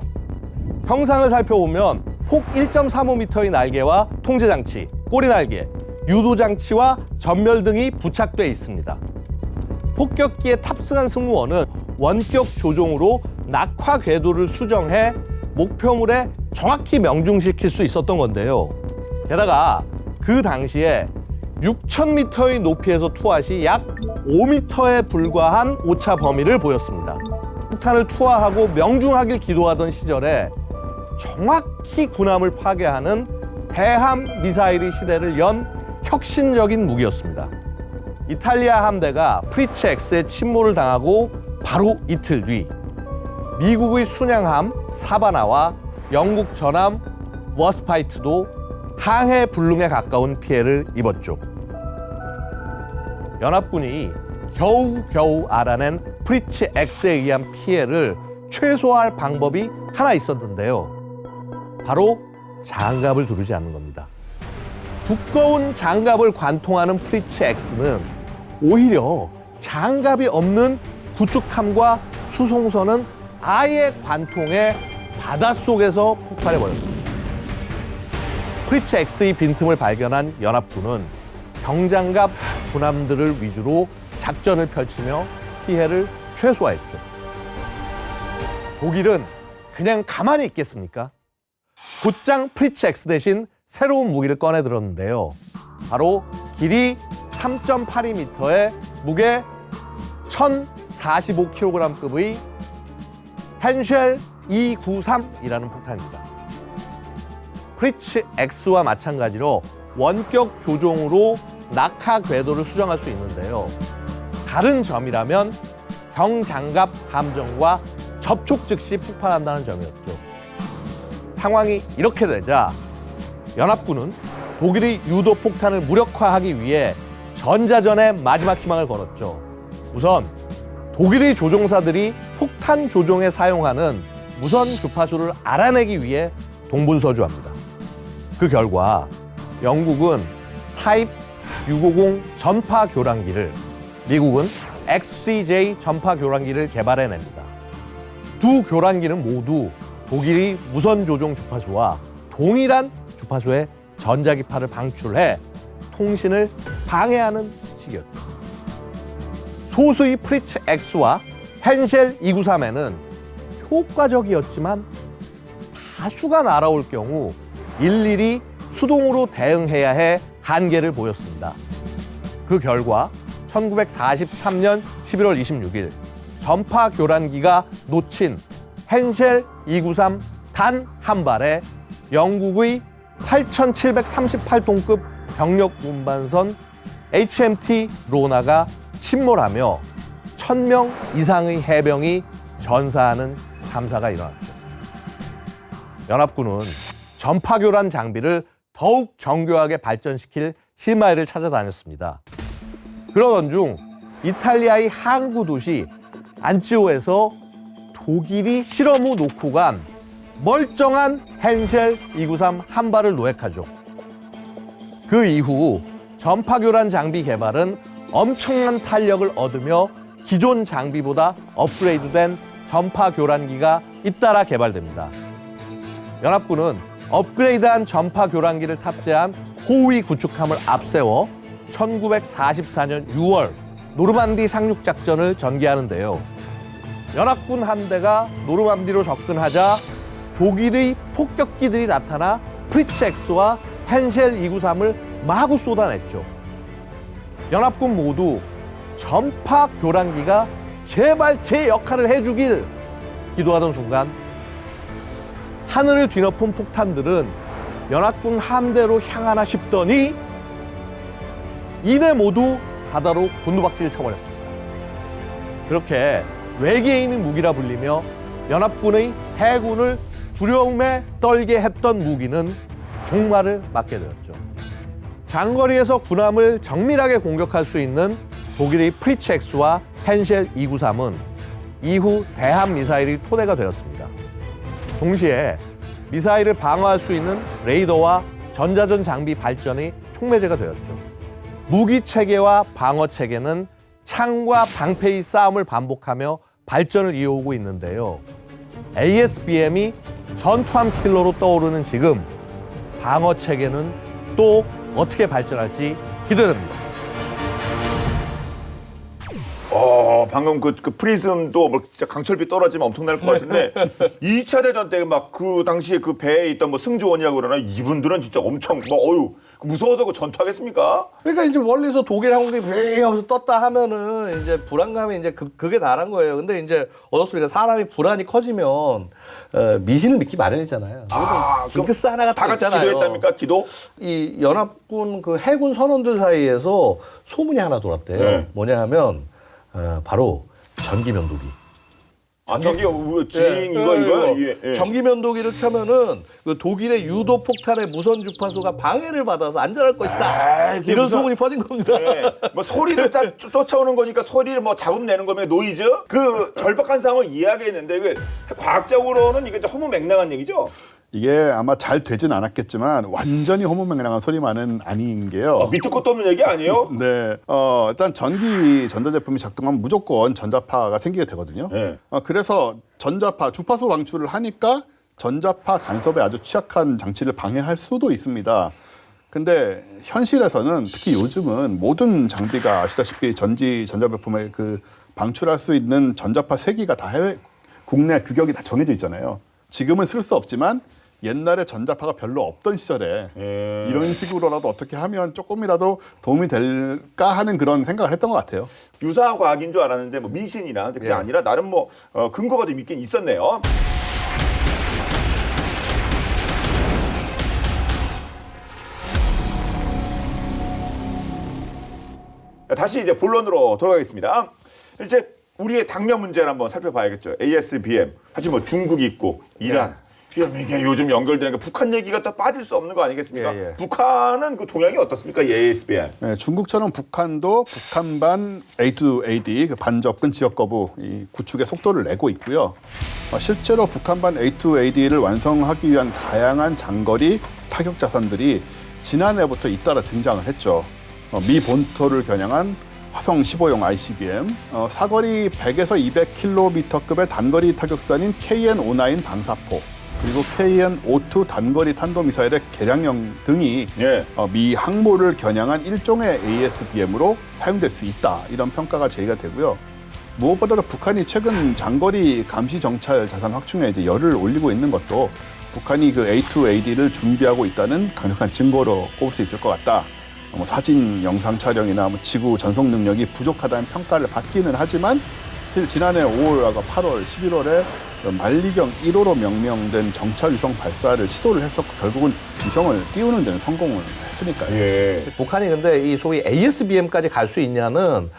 형상을 살펴보면 폭 1.35m의 날개와 통제장치, 꼬리날개, 유도장치와 전멸 등이 부착돼 있습니다. 폭격기에 탑승한 승무원은 원격 조종으로 낙하 궤도를 수정해 목표물에 정확히 명중시킬 수 있었던 건데요. 게다가 그 당시에 6,000m의 높이에서 투하 시 약 5m에 불과한 오차 범위를 보였습니다. 폭탄을 투하하고 명중하길 기도하던 시절에 정확히 군함을 파괴하는 대함 미사일의 시대를 연 혁신적인 무기였습니다. 이탈리아 함대가 프리츠 X에 침몰을 당하고 바로 이틀 뒤 미국의 순양함 사바나와 영국 전함 워스파이트도 항해 불능에 가까운 피해를 입었죠. 연합군이 겨우겨우 알아낸 프리츠 X에 의한 피해를 최소화할 방법이 하나 있었는데요. 바로 장갑을 두르지 않는 겁니다. 두꺼운 장갑을 관통하는 프리츠 X는 오히려 장갑이 없는 구축함과 수송선은 아예 관통해 바닷속에서 폭발해버렸습니다. 프리츠 X의 빈틈을 발견한 연합군은 경장갑 군함들을 위주로 작전을 펼치며 피해를 최소화했죠. 독일은 그냥 가만히 있겠습니까? 곧장 프리츠 X 대신 새로운 무기를 꺼내 들었는데요. 바로 길이 3.82m에 무게 1,045kg급의 헨쉘 293이라는 폭탄입니다. 프리츠 X와 마찬가지로 원격 조종으로 낙하 궤도를 수정할 수 있는데요. 다른 점이라면 경장갑 함정과 접촉 즉시 폭발한다는 점이었죠. 상황이 이렇게 되자 연합군은 독일의 유도 폭탄을 무력화하기 위해 전자전의 마지막 희망을 걸었죠. 우선 독일의 조종사들이 폭탄 조종에 사용하는 무선 주파수를 알아내기 위해 동분서주합니다. 그 결과 영국은 타입 650 전파 교란기를, 미국은 XCJ 전파 교란기를 개발해냅니다. 두 교란기는 모두 독일의 무선 조종 주파수와 동일한 주파수의 전자기파를 방출해 통신을 방해하는 시기였죠. 소수의 프리츠 X와 헨셸 293에는 효과적이었지만 다수가 날아올 경우 일일이 수동으로 대응해야 해 한계를 보였습니다. 그 결과 1943년 11월 26일 전파 교란기가 놓친 헨셸 293 단 한 발에 영국의 8738톤급 병력 운반선 HMT 로나가 침몰하며 1000명 이상의 해병이 전사하는 참사가 일어났죠. 연합군은 전파교란 장비를 더욱 정교하게 발전시킬 실마리를 찾아다녔습니다. 그러던 중 이탈리아의 항구 도시 안치오에서 독일이 실험 후 놓고 간 멀쩡한 헨셸 293 한 발을 노획하죠. 그 이후 전파교란 장비 개발은 엄청난 탄력을 얻으며 기존 장비보다 업그레이드된 전파교란기가 잇따라 개발됩니다. 연합군은 업그레이드한 전파교란기를 탑재한 호위 구축함을 앞세워 1944년 6월 노르만디 상륙작전을 전개하는데요. 연합군 한 대가 노르만디로 접근하자 독일의 폭격기들이 나타나 프리츠 X와 헨셸 293을 마구 쏟아냈죠. 연합군 모두 전파 교란기가 제발 제 역할을 해주길 기도하던 순간 하늘을 뒤덮은 폭탄들은 연합군 함대로 향하나 싶더니 이내 모두 바다로 곤두박질을 쳐버렸습니다. 그렇게 외계인의 무기라 불리며 연합군의 해군을 두려움에 떨게 했던 무기는 종말을 맞게 되었죠. 장거리에서 군함을 정밀하게 공격할 수 있는 독일의 프리츠 X와 헨셸 293은 이후 대함 미사일의 토대가 되었습니다. 동시에 미사일을 방어할 수 있는 레이더와 전자전 장비 발전이 촉매제가 되었죠. 무기 체계와 방어 체계는 창과 방패의 싸움을 반복하며 발전을 이어오고 있는데요. ASBM이 전투함 킬러로 떠오르는 지금 방어 체계는 또 어떻게 발전할지 기대됩니다. 방금 그 프리즘도 뭐 진짜 강철비 떨어지면 엄청날 것 같은데 2차 대전 때 막 그 당시에 그 배에 있던 뭐 승조원이라고 그러나 이분들은 진짜 엄청 무서워서 그 전투하겠습니까? 그러니까 이제 멀리서 독일 항공기 뱅 하면서 떴다 하면은 이제 불안감이 이제 그게 나란 거예요. 근데 이제 어떻습니까? 사람이 불안이 커지면 미신을 믿기 마련이잖아요. 징크스 하나가 다 같이 있잖아요. 기도했답니까? 기도? 이 연합군 그 해군 선원들 사이에서 소문이 하나 돌았대요. 네. 뭐냐 하면 바로 전기면도기. 저기 이거 예. 전기면도기를 켜면은 그 독일의 유도 폭탄의 무선 주파수가 방해를 받아서 안전할 것이다. 이런 소문이 퍼진 겁니다. 네. 뭐 소리를 쫓아오는 거니까 소리를 뭐 잡음 내는 거면 노이즈? 그 절박한 상황을 이해하겠는데 이게 과학적으로는 이게 허무맹랑한 얘기죠. 이게 아마 잘 되진 않았겠지만 완전히 허무맹랑한 소리만은 아닌 게요. 밑도 끝도 없는 얘기 아니에요? 네, 일단 전자제품이 작동하면 무조건 전자파가 생기게 되거든요. 네. 그래서 전자파, 주파수 방출을 하니까 전자파 간섭에 아주 취약한 장치를 방해할 수도 있습니다. 근데 현실에서는 특히 요즘은 모든 장비가 아시다시피 전자제품에 그 방출할 수 있는 전자파 세기가 다 국내 규격이 다 정해져 있잖아요. 지금은 쓸 수 없지만 옛날에 전자파가 별로 없던 시절에 이런 식으로라도 어떻게 하면 조금이라도 도움이 될까 하는 그런 생각을 했던 것 같아요. 유사 과학인 줄 알았는데 뭐 미신이나 근데 그게 아니라 나름 뭐 근거가 좀 있긴 있었네요. 다시 이제 본론으로 돌아가겠습니다. 이제 우리의 당면 문제를 한번 살펴봐야겠죠. ASBM. 하지만 뭐 중국이 있고 이란. 그럼 이게 요즘 연결되는 게 북한 얘기가 또 빠질 수 없는 거 아니겠습니까? 예, 예. 북한은 그 동향이 어떻습니까? 이 ASBM. 네, 중국처럼 북한도 북한반 A2AD 그 반접근 지역 거부 이 구축의 속도를 내고 있고요. 실제로 북한반 A2AD를 완성하기 위한 다양한 장거리 타격 자산들이 지난해부터 잇따라 등장을 했죠. 미 본토를 겨냥한 화성 15용 ICBM, 사거리 100에서 200km급의 단거리 타격 수단인 KN-59 방사포, 그리고 KN-52 단거리 탄도미사일의 개량형 등이 예. 미 항모를 겨냥한 일종의 ASBM으로 사용될 수 있다. 이런 평가가 제기가 되고요. 무엇보다도 북한이 최근 장거리 감시 정찰 자산 확충에 이제 열을 올리고 있는 것도 북한이 그 A2AD를 준비하고 있다는 강력한 증거로 꼽을 수 있을 것 같다. 사진, 영상 촬영이나 지구 전송 능력이 부족하다는 평가를 받기는 하지만 지난해 5월과 8월, 11월에 만리경 1호로 명명된 정찰 위성 발사를 시도를 했었고 결국은 위성을 띄우는 데는 성공을 했으니까요. 예. 북한이 근데 이 소위 ASBM까지 갈 수 있냐는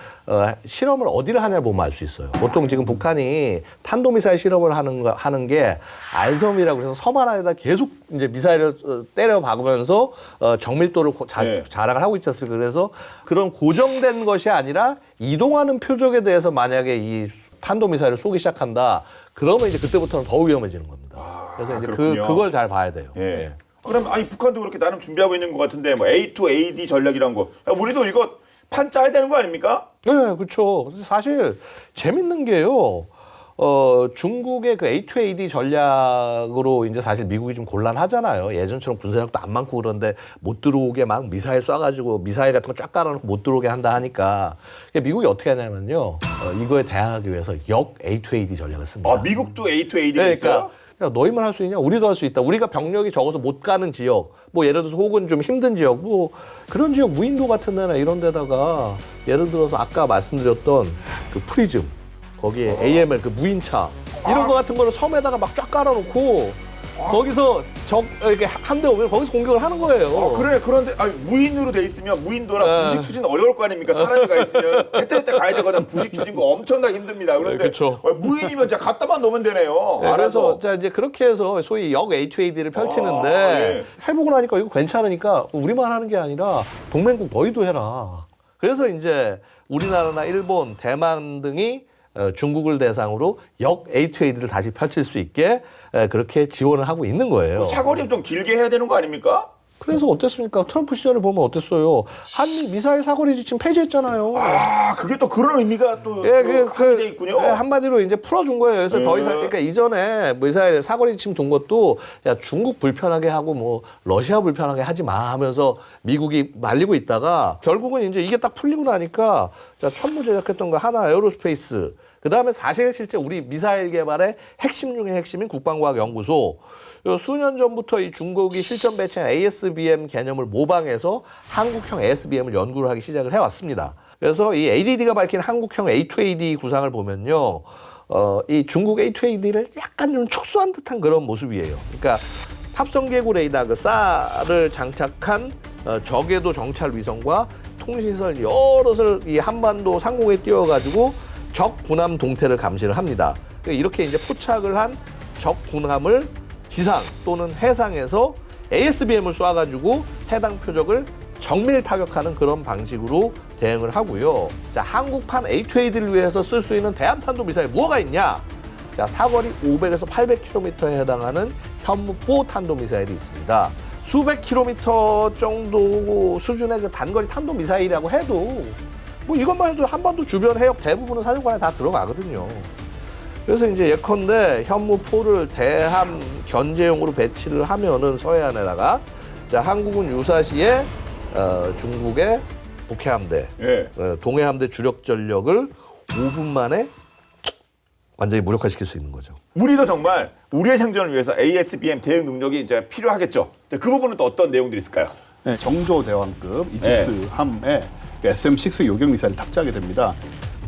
실험을 어디를 하냐 보면 알 수 있어요. 보통 지금 북한이 탄도미사일 실험을 하는 게 알섬이라고 해서 섬 하나에다 계속 이제 미사일을 때려 박으면서 정밀도를 네. 자랑을 하고 있지 않습니까? 그래서 그런 고정된 것이 아니라 이동하는 표적에 대해서 만약에 이 탄도미사일을 쏘기 시작한다. 그러면 이제 그때부터는 더 위험해지는 겁니다. 그래서 이제 그렇군요. 그걸 잘 봐야 돼요. 예. 예. 그럼 아니 북한도 그렇게 나름 준비하고 있는 것 같은데 뭐 A2AD 전략이란 거, 야, 우리도 이거 판 짜야 되는 거 아닙니까? 네, 그렇죠. 사실 재밌는 게요. 중국의 그 A2AD 전략으로 이제 사실 미국이 좀 곤란하잖아요. 예전처럼 군사력도 안 많고 그런데 못 들어오게 막 미사일 쏴가지고 미사일 같은 거 쫙 깔아놓고 못 들어오게 한다 하니까 미국이 어떻게 하냐면요. 이거에 대항하기 위해서 역 A2AD 전략을 씁니다. 아 미국도 A2AD가 네, 있어요? 그러니까 야, 너희만 할 수 있냐? 우리도 할 수 있다. 우리가 병력이 적어서 못 가는 지역, 뭐 예를 들어서 혹은 좀 힘든 지역, 뭐 그런 지역 무인도 같은 데나 이런 데다가 예를 들어서 아까 말씀드렸던 그 프리즘, 거기에 AML 그 무인차 이런 거 같은 거를 섬에다가 막 쫙 깔아놓고 거기서 적 이렇게 한 대 오면 거기서 공격을 하는 거예요. 그래 그런데 아니, 무인으로 돼 있으면 무인도라 네. 부식 추진 어려울 거 아닙니까? 사람이가 있으면 제때제때 가야 되거든. 부식 추진 거 엄청나게 힘듭니다. 그런데 네, 그쵸. 무인이면 그냥 갖다만 놓으면 되네요. 네, 그래서 알아서. 자 이제 그렇게 해서 소위 역 A2AD를 펼치는데 예. 해보고 나니까 이거 괜찮으니까 우리만 하는 게 아니라 동맹국 너희도 해라. 그래서 이제 우리나라나 일본, 대만 등이 중국을 대상으로 역 A2AD를 다시 펼칠 수 있게 그렇게 지원을 하고 있는 거예요. 사거리 좀 길게 해야 되는 거 아닙니까? 그래서 어땠습니까? 트럼프 시절을 보면 어땠어요? 한미 미사일 사거리 지침 폐지했잖아요. 아 그게 또 그런 의미가 또 예, 함유돼 있군요. 예, 한마디로 이제 풀어준 거예요. 그래서 더 이상, 그러니까 이전에 미사일 사거리 지침 둔 것도 야, 중국 불편하게 하고 뭐 러시아 불편하게 하지 마 하면서 미국이 말리고 있다가 결국은 이제 이게 딱 풀리고 나니까 자, 천무 제작했던 거 하나 에어로스페이스. 그 다음에 사실 실제 우리 미사일 개발의 핵심 중에 핵심인 국방과학연구소. 수년 전부터 이 중국이 실전 배치한 ASBM 개념을 모방해서 한국형 ASBM을 연구를 하기 시작을 해왔습니다. 그래서 이 ADD가 밝힌 한국형 A2AD 구상을 보면요. 이 중국 A2AD를 약간 좀 축소한 듯한 그런 모습이에요. 그러니까 탑성계구 레이더 그 SAR을 장착한 저궤도 정찰 위성과 통신선 여럿을 이 한반도 상공에 띄워가지고 적 군함 동태를 감시를 합니다. 그러니까 이렇게 이제 포착을 한 적 군함을 지상 또는 해상에서 ASBM을 쏴가지고 해당 표적을 정밀 타격하는 그런 방식으로 대응을 하고요. 자, 한국판 A2AD를 위해서 쓸 수 있는 대함탄도 미사일 뭐가 있냐? 자, 사거리 500에서 800km에 해당하는 현무4 탄도 미사일이 있습니다. 수백 킬로미터 정도 수준의 그 단거리 탄도 미사일이라고 해도 뭐 이것만 해도 한반도 주변 해역 대부분은 사정관에 다 들어가거든요. 그래서 이제 예컨대 현무4를 대함 견제용으로 배치를 하면은 서해안에다가 자, 한국은 유사시에 중국의 북해함대, 예. 동해함대 주력 전력을 5분 만에 완전히 무력화시킬 수 있는 거죠. 우리도 정말 우리의 생존을 위해서 ASBM 대응 능력이 이제 필요하겠죠. 자, 그 부분은 또 어떤 내용들이 있을까요? 네, 정조 대왕급 이지스 함에 SM-6 요격 미사일을 탑재하게 됩니다.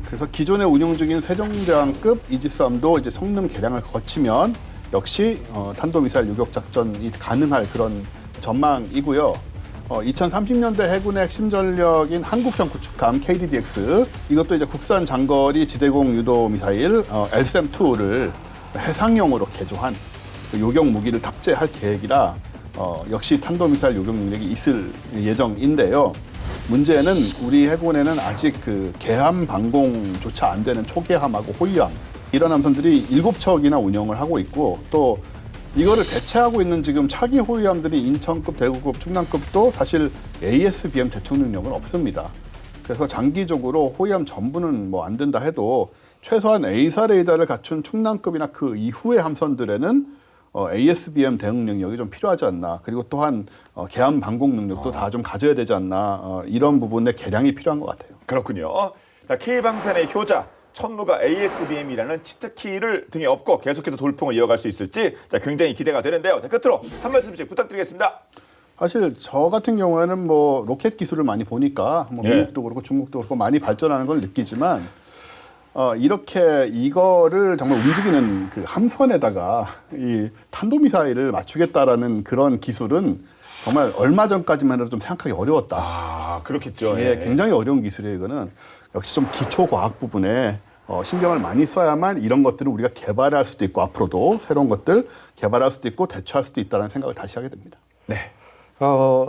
그래서 기존에 운용 중인 세종대왕급 이지스함도 이제 성능 개량을 거치면 역시 탄도미사일 요격 작전이 가능할 그런 전망이고요. 2030년대 해군의 핵심 전력인 한국형 구축함 KDDX 이것도 이제 국산 장거리 지대공 유도 미사일 LSM-2를 해상용으로 개조한 그 요격 무기를 탑재할 계획이라 역시 탄도미사일 요격 능력이 있을 예정인데요. 문제는 우리 해군에는 아직 그 개함 방공조차 안 되는 초계함하고 호위함 이런 함선들이 7척이나 운영을 하고 있고 또 이거를 대체하고 있는 지금 차기 호위함들이 인천급, 대구급, 충남급도 사실 ASBM 대처 능력은 없습니다. 그래서 장기적으로 호위함 전부는 뭐 안 된다 해도 최소한 A사 레이더를 갖춘 충남급이나 그 이후의 함선들에는 ASBM 대응 능력이 좀 필요하지 않나. 그리고 또한 개함 방공 능력도 다 좀 가져야 되지 않나. 이런 부분에 개량이 필요한 것 같아요. 그렇군요. 자, K방산의 효자 천무가 ASBM이라는 치트키를 등에 업고 계속해서 돌풍을 이어갈 수 있을지 굉장히 기대가 되는데요. 자, 끝으로 한 말씀씩 부탁드리겠습니다. 사실 저 같은 경우에는 뭐 로켓 기술을 많이 보니까 뭐 예. 미국도 그렇고 중국도 그렇고 많이 발전하는 걸 느끼지만 이렇게 이거를 정말 움직이는 그 함선에다가 이 탄도미사일을 맞추겠다라는 그런 기술은 정말 얼마 전까지만 해도 좀 생각하기 어려웠다. 아, 그렇겠죠. 예, 굉장히 어려운 기술이에요. 이거는 역시 좀 기초 과학 부분에 신경을 많이 써야만 이런 것들을 우리가 개발할 수도 있고 앞으로도 새로운 것들 개발할 수도 있고 대처할 수도 있다는 생각을 다시 하게 됩니다. 네.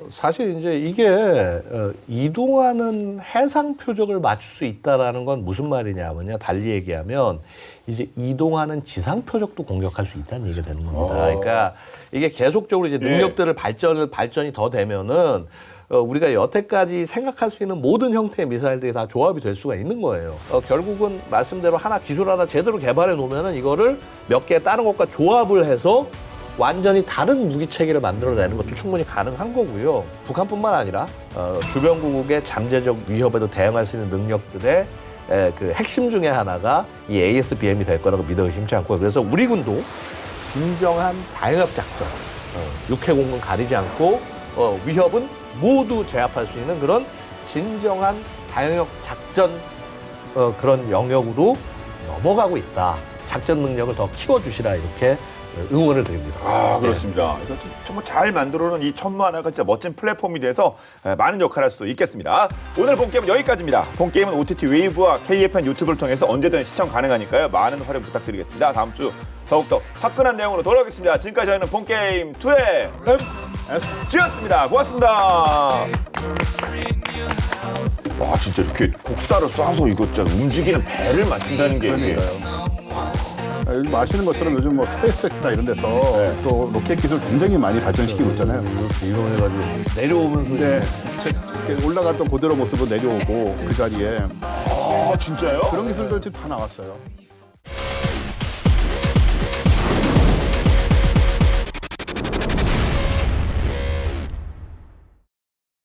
사실 이제 이게 이동하는 해상 표적을 맞출 수 있다라는 건 무슨 말이냐면요. 달리 얘기하면 이제 이동하는 지상 표적도 공격할 수 있다는 얘기가 되는 겁니다. 그러니까 이게 계속적으로 이제 능력들을 발전이 더 되면은 우리가 여태까지 생각할 수 있는 모든 형태의 미사일들이 다 조합이 될 수가 있는 거예요. 결국은 말씀대로 기술 하나 제대로 개발해 놓으면은 이거를 몇 개 다른 것과 조합을 해서 완전히 다른 무기 체계를 만들어내는 것도 충분히 가능한 거고요. 북한뿐만 아니라 주변국의 잠재적 위협에도 대응할 수 있는 능력들의 그 핵심 중에 하나가 이 ASBM이 될 거라고 믿어 의심치 않고요. 그래서 우리 군도 진정한 다영역 작전, 육해공군 가리지 않고 위협은 모두 제압할 수 있는 그런 진정한 다영역 작전 그런 영역으로 넘어가고 있다. 작전 능력을 더 키워주시라 이렇게 응원을 드립니다. 아, 그렇습니다. 이거 정말 잘 만들어놓은 이 천무 하나가 진짜 멋진 플랫폼이 돼서 많은 역할을 할 수 있겠습니다. 오늘 본 게임은 여기까지입니다. 본 게임은 OTT 웨이브와 KFN 유튜브를 통해서 언제든 시청 가능하니까요. 많은 활용 부탁드리겠습니다. 다음 주 더욱더 화끈한 내용으로 돌아오겠습니다. 지금까지 저희는 본 게임 2의 S였습니다. 고맙습니다. 와, 진짜 이렇게 곡사를 쏴서 이거 진짜 움직이는 배를 맞춘다는 게 이게. 요즘 아시는 것처럼 요즘 뭐 스페이스X나 이런 데서 또 로켓 기술 굉장히 많이 발전시키고 있잖아요. 이렇게 이동해가지고 내려오면서 근데 이렇게 올라갔던 그대로 모습으로 내려오고 그 자리에 아, 진짜요? 그런 기술들 지금 다 나왔어요.